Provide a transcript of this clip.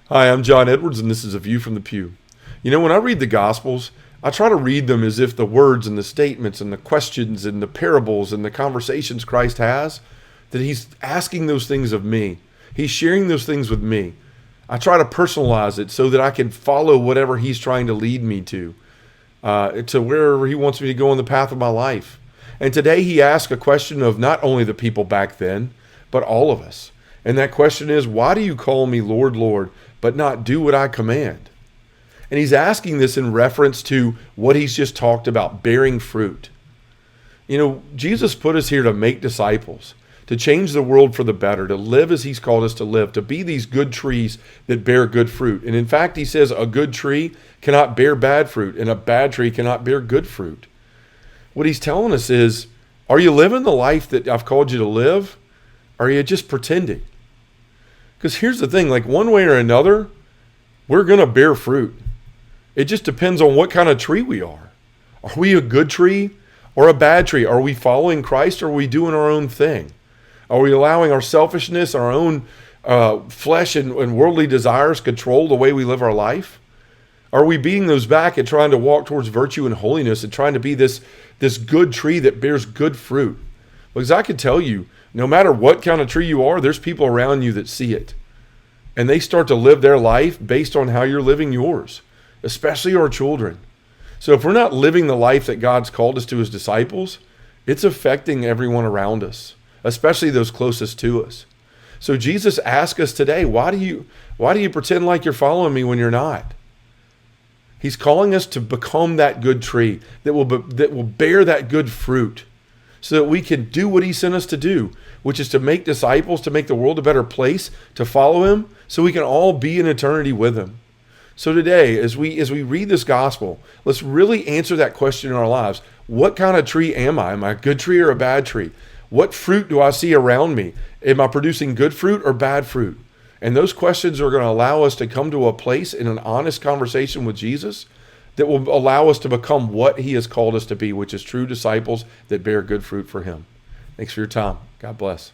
Hi, I'm John Edwards, and this is A View from the Pew. You know, when I read the Gospels, I try to read them as if the words and the statements and the questions and the parables and the conversations Christ has, that he's asking those things of me. He's sharing those things with me. I try to personalize it so that I can follow whatever he's trying to lead me to wherever he wants me to go on the path of my life. And today he asked a question of not only the people back then, but all of us. And that question is, why do you call me Lord, Lord, but not do what I command? And he's asking this in reference to what he's just talked about, bearing fruit. You know, Jesus put us here to make disciples, to change the world for the better, to live as he's called us to live, to be these good trees that bear good fruit. And in fact, he says a good tree cannot bear bad fruit, and a bad tree cannot bear good fruit. What he's telling us is, are you living the life that I've called you to live? Or are you just pretending? Because here's the thing, like one way or another, we're going to bear fruit. It just depends on what kind of tree we are. Are we a good tree or a bad tree? Are we following Christ or are we doing our own thing? Are we allowing our selfishness, our own flesh and worldly desires control the way we live our life? Are we beating those back and trying to walk towards virtue and holiness and trying to be this good tree that bears good fruit? Because I can tell you, no matter what kind of tree you are, there's people around you that see it. And they start to live their life based on how you're living yours, especially our children. So if we're not living the life that God's called us to as disciples, it's affecting everyone around us, especially those closest to us. So Jesus asks us today, why do you pretend like you're following me when you're not? He's calling us to become that good tree that will bear that good fruit, so that we can do what he sent us to do, which is to make disciples, to make the world a better place, to follow him, so we can all be in eternity with him. So today, as we read this gospel, let's really answer that question in our lives. What kind of tree am I? Am I a good tree or a bad tree? What fruit do I see around me? Am I producing good fruit or bad fruit? And those questions are going to allow us to come to a place in an honest conversation with Jesus that will allow us to become what he has called us to be, which is true disciples that bear good fruit for him. Thanks for your time. God bless.